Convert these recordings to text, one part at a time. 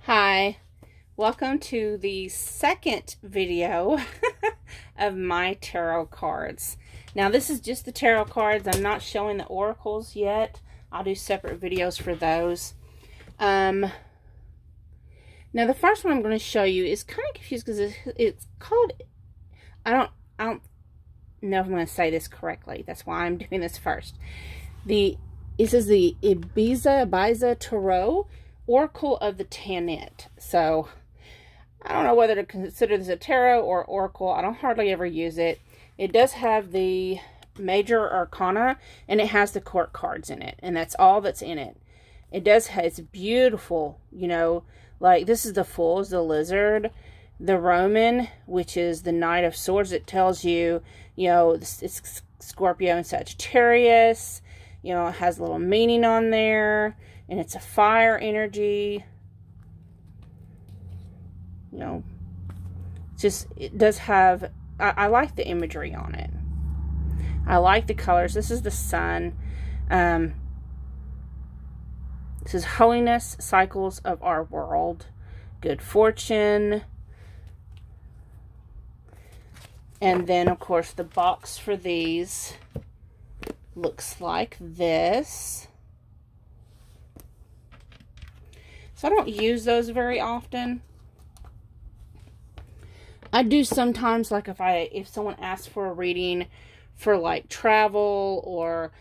Hi, welcome to the second video of my tarot cards. Now this is just the tarot cards. I'm not showing the oracles yet. I'll do separate videos for those. Now the first one I'm going to show you is kind of confused because it's called, I don't know if I'm going to say this correctly. That's why I'm doing this first. This is the Ibiza Tarot Oracle of the Tanit. So I don't know whether to consider this a tarot or oracle. I don't hardly ever use it. It does have the major arcana and it has the court cards in it, and that's all that's in it. It does have, it's beautiful, you know, like this is the Fool, is the Lizard, the Roman, which is the Knight of Swords. It tells you, you know, it's Scorpio and Sagittarius. You know, it has a little meaning on there. And it's a fire energy. You know, just, it does have, I like the imagery on it. I like the colors. This is the sun. This is holiness, cycles of our world, good fortune. And then, of course, the box for these looks like this. So I don't use those very often. I do sometimes, like if someone asks for a reading for like travel or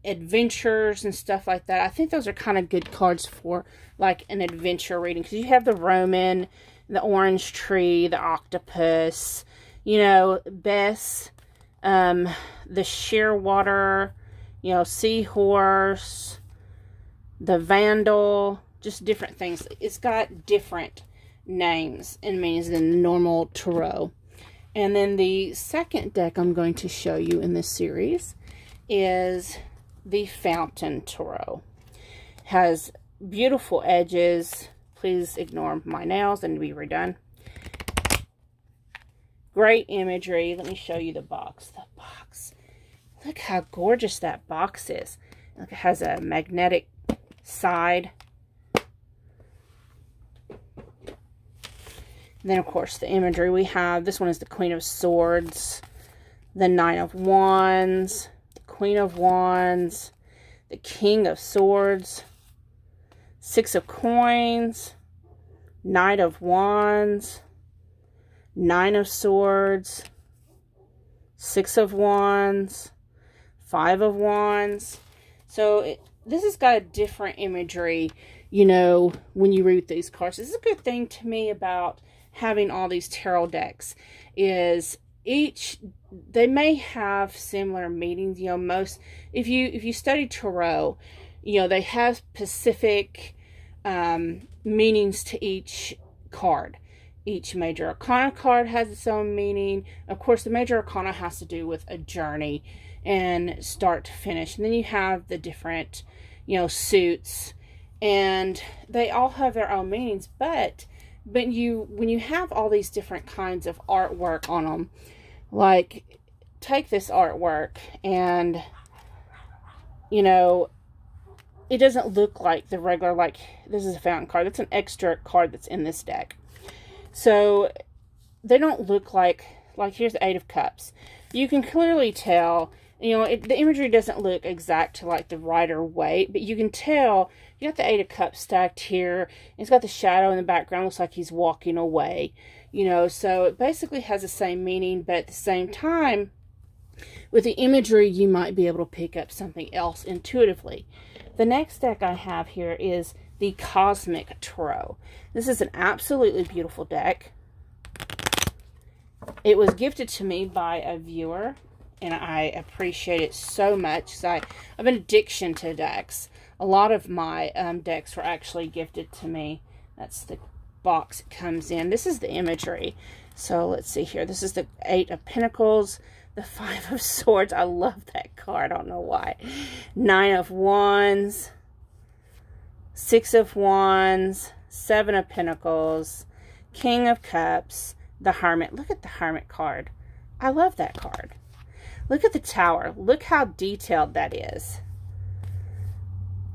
adventures and stuff like that. I think those are kind of good cards for like an adventure reading, because you have the Roman, the orange tree, the octopus, you know, Bess, the shearwater, you know, seahorse, the vandal. Just different things. It's got different names and meanings than the normal tarot. And then the second deck I'm going to show you in this series is the Fountain Tarot. Has beautiful edges. Please ignore my nails. They need to be redone. Great imagery. Let me show you the box. The box. Look how gorgeous that box is. Look, it has a magnetic side. And then, of course, the imagery we have. This one is the Queen of Swords, the Nine of Wands, the Queen of Wands, the King of Swords, Six of Coins, Knight of Wands, Nine of Swords, Six of Wands, Five of Wands. So this has got a different imagery, you know, when you read these cards. This is a good thing to me about having all these tarot decks, is they may have similar meanings. You know, most, if you study tarot, you know, they have specific meanings to each card. Each major arcana card has its own meaning. Of course, the major arcana has to do with a journey and start to finish. And then you have the different, you know, suits, and they all have their own meanings. But when you have all these different kinds of artwork on them, like take this artwork and, you know, it doesn't look like the regular, like this is a fountain card. That's an extra card that's in this deck. So they don't look like here's the Eight of Cups. You can clearly tell, you know, the imagery doesn't look exact to like the Rider Waite, but you can tell. You got the Eight of Cups stacked here. It's got the shadow in the background. Looks like he's walking away. You know, so it basically has the same meaning, but at the same time, with the imagery, you might be able to pick up something else intuitively. The next deck I have here is the Cosmic Tarot. This is an absolutely beautiful deck. It was gifted to me by a viewer, and I appreciate it so much. So I have an addiction to decks. A lot of my decks were actually gifted to me. That's the box it comes in. This is the imagery. So let's see here. This is the Eight of Pentacles, the Five of Swords. I love that card. I don't know why. Nine of Wands, Six of Wands, Seven of Pentacles, King of Cups, the Hermit. Look at the Hermit card. I love that card. Look at the Tower. Look how detailed that is.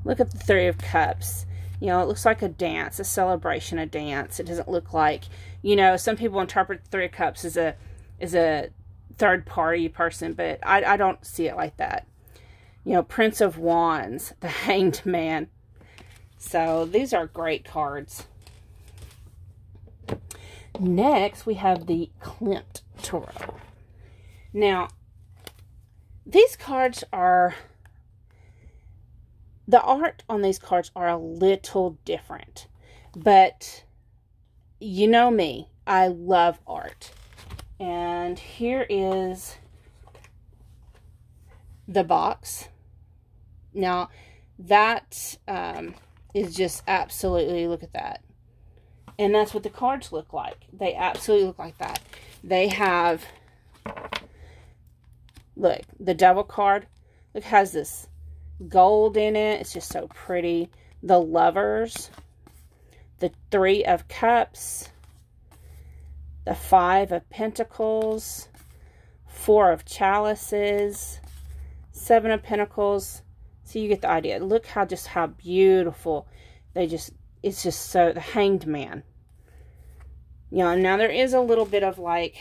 Look at the Three of Cups. You know, it looks like a dance, a celebration, a dance. It doesn't look like, you know, some people interpret the Three of Cups as a third party person, but I don't see it like that. You know, Prince of Wands, the Hanged Man. So these are great cards. Next, we have the Klimt Tarot. Now, these cards are, the art on these cards are a little different. But, you know me, I love art. And here is the box. Now, that is just absolutely, look at that. And that's what the cards look like. They absolutely look like that. They have, look, the Devil card. Look, has this gold in it. It's just so pretty. The Lovers. The Three of Cups. The Five of Pentacles. Four of Chalices. Seven of Pentacles. So you get the idea. Look how beautiful they just, it's just so, the Hanged Man. You know, now there is a little bit of like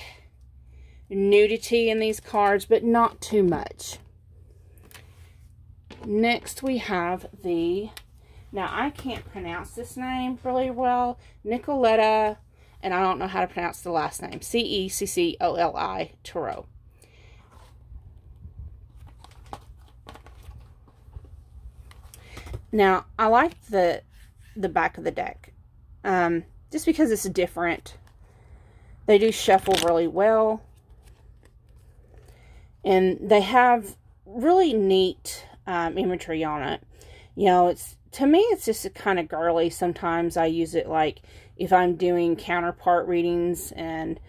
nudity in these cards, but not too much. Next we have the, now I can't pronounce this name really well, Nicoletta, and I don't know how to pronounce the last name, Ceccoli Tarot. Now, I like the back of the deck, just because it's different. They do shuffle really well, and they have really neat imagery on it. You know, it's, to me, it's just a kind of girly. Sometimes I use it like if I'm doing counterpart readings, and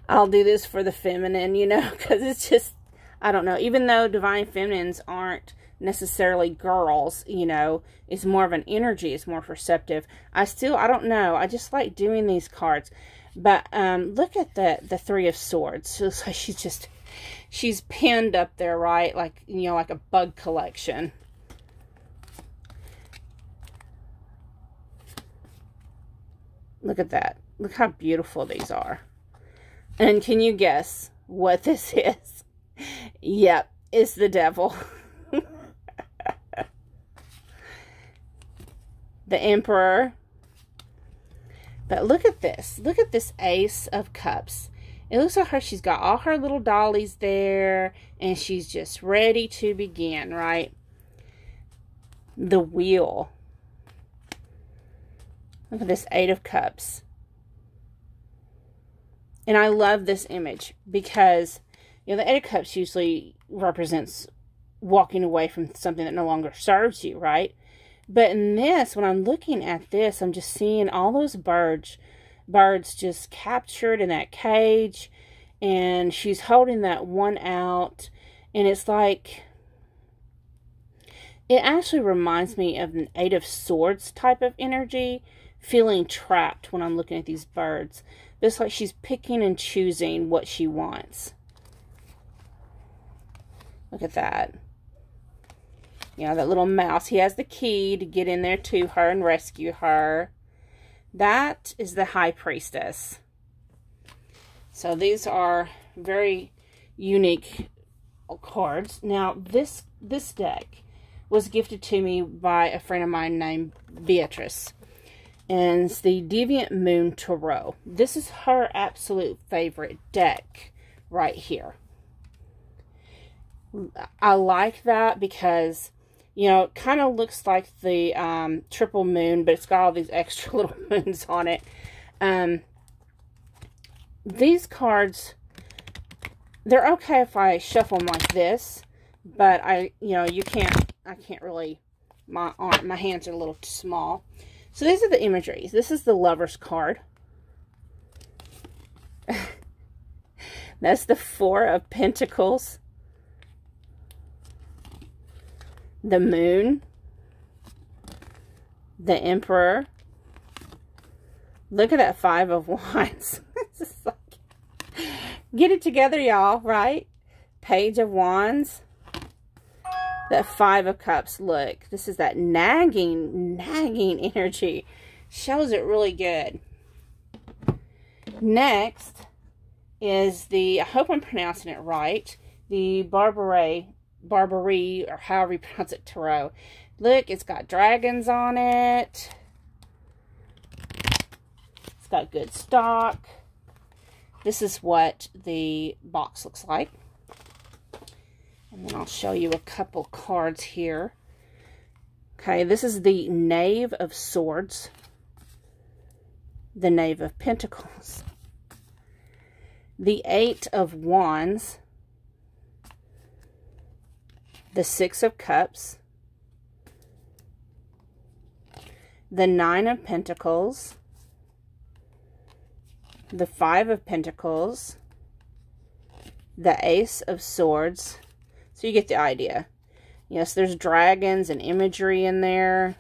I'll do this for the feminine, you know, because it's just, I don't know, even though Divine Feminines aren't necessarily girls, you know, it's more of an energy, it's more perceptive. I don't know, I just like doing these cards. But look at the Three of Swords. It looks like she's pinned up there, right? Like, you know, like a bug collection. Look at that. Look how beautiful these are. And can you guess what this is? Yep, it's the Devil. The Emperor. But look at this. Look at this Ace of Cups. It looks like she's got all her little dollies there, and she's just ready to begin, right? The Wheel. Look at this Eight of Cups. And I love this image because, you know, the Eight of Cups usually represents walking away from something that no longer serves you, right? But in this, when I'm looking at this, I'm just seeing all those birds just captured in that cage, and she's holding that one out, and it's like, it actually reminds me of an Eight of Swords type of energy, feeling trapped when I'm looking at these birds. It's like she's picking and choosing what she wants. Look at that. You know, that little mouse. He has the key to get in there to her and rescue her. That is the High Priestess. So these are very unique cards. Now, this deck was gifted to me by a friend of mine named Beatrice. And it's the Deviant Moon Tarot. This is her absolute favorite deck right here. I like that because, you know, it kind of looks like the triple moon, but it's got all these extra little moons on it. These cards, they're okay if I shuffle them like this, but I can't really, my hands are a little too small. So these are the imageries. This is the Lover's card. That's the Four of Pentacles. The Moon. The Emperor. Look at that Five of Wands. This is like, get it together, y'all, right? Page of Wands. That Five of Cups look. This is that nagging energy. Shows it really good. Next is the, I hope I'm pronouncing it right, the Barbary, or however you pronounce it, tarot. Look, it's got dragons on it. It's got good stock. This is what the box looks like. And then I'll show you a couple cards here. Okay, this is the Knave of Swords. The Knave of Pentacles. The Eight of Wands. The Six of Cups. The Nine of Pentacles. The Five of Pentacles. The Ace of Swords. So you get the idea. Yes, there's dragons and imagery in there.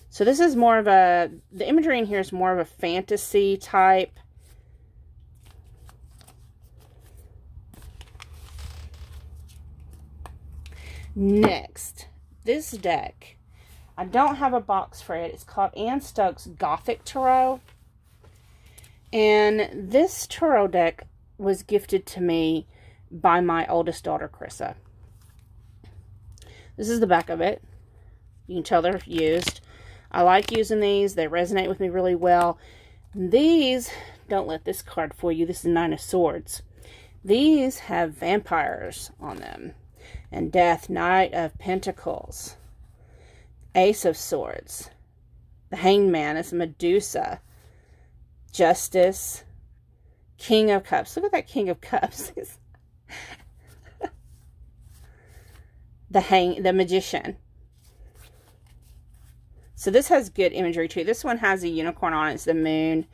So this is more of a, the imagery in here is more of a fantasy type. Next, this deck. I don't have a box for it. It's called Anne Stokes Gothic Tarot. And this tarot deck was gifted to me by my oldest daughter, Carissa. This is the back of it. You can tell they're used. I like using these. They resonate with me really well. These, don't let this card fool you. This is Nine of Swords. These have vampires on them. And Death, Knight of Pentacles. Ace of Swords. The Hanged Man is Medusa. Justice. King of Cups. Look at that King of Cups. The Magician. So this has good imagery too. This one has a unicorn on it. It's the moon.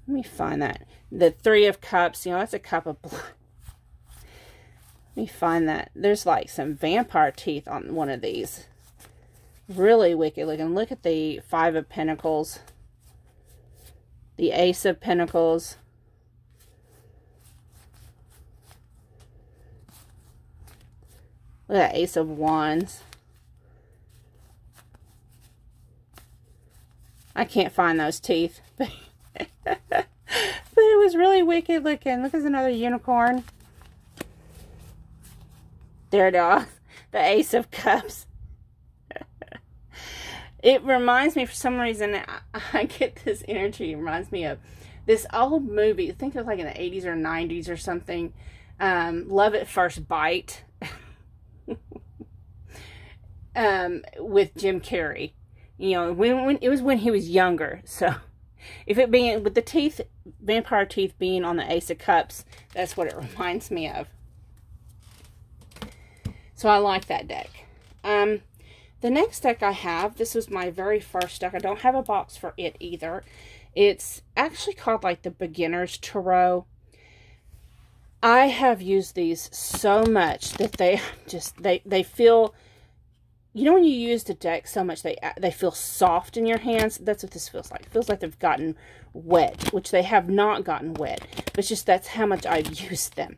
Let me find that. The Three of Cups. You know, that's a cup of blood. Let me find that. There's like some vampire teeth on one of these. Really wicked looking. Look at the Five of Pentacles. The Ace of Pentacles. Look at that Ace of Wands. I can't find those teeth. But it was really wicked looking. Look, there's another unicorn. There it is. The Ace of Cups. It reminds me, for some reason, I get this energy. It reminds me of this old movie. I think it was like in the 80s or 90s or something. Love at First Bite. With Jim Carrey. You know, when it was when he was younger. So, if it being, with the teeth, vampire teeth being on the Ace of Cups, that's what it reminds me of. So, I like that deck. The next deck I have, this was my very first deck. I don't have a box for it either. It's actually called like the Beginner's Tarot. I have used these so much that they just, they feel, you know, when you use the deck so much, they feel soft in your hands. That's what this feels like. It feels like they've gotten wet, which they have not gotten wet. But it's just, that's how much I've used them.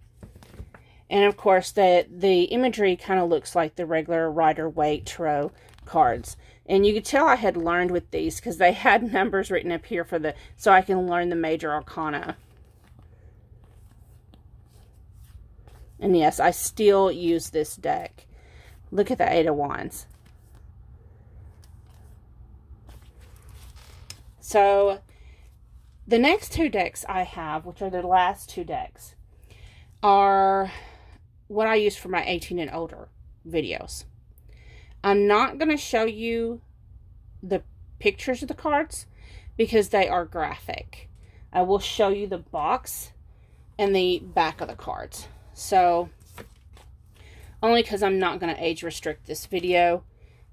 And of course, the imagery kind of looks like the regular Rider-Waite Tarot cards. And you could tell I had learned with these because they had numbers written up here for the, so I can learn the major arcana. And yes, I still use this deck. Look at the Eight of Wands. So, the next two decks I have, which are the last two decks, are what I use for my 18 and older videos. I'm not going to show you the pictures of the cards because they are graphic. I will show you the box and the back of the cards. So, only because I'm not going to age restrict this video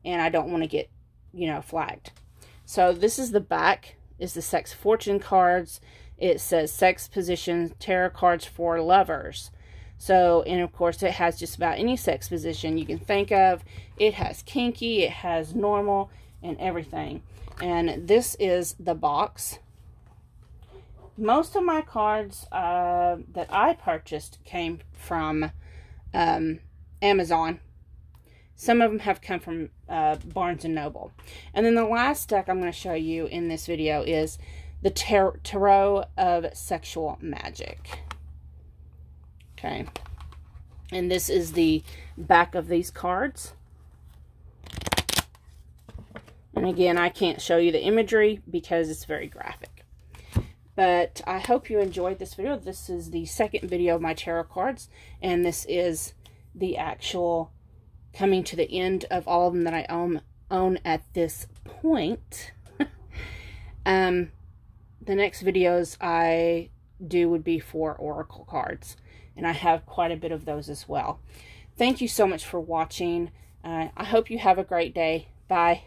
and I don't want to get, you know, flagged. So, this is the back, is the Sex Fortune cards. It says Sex Position Tarot Cards for Lovers. So, and of course, it has just about any sex position you can think of. It has kinky, it has normal, and everything. And this is the box. Most of my cards that I purchased came from Amazon. Some of them have come from Barnes & Noble. And then the last deck I'm going to show you in this video is the Tarot of Sexual Magic. Okay. And this is the back of these cards. And again, I can't show you the imagery because it's very graphic. But I hope you enjoyed this video. This is the second video of my tarot cards. And this is the actual coming to the end of all of them that I own at this point. The next videos I do would be for oracle cards, and I have quite a bit of those as well. Thank you so much for watching. I hope you have a great day. Bye.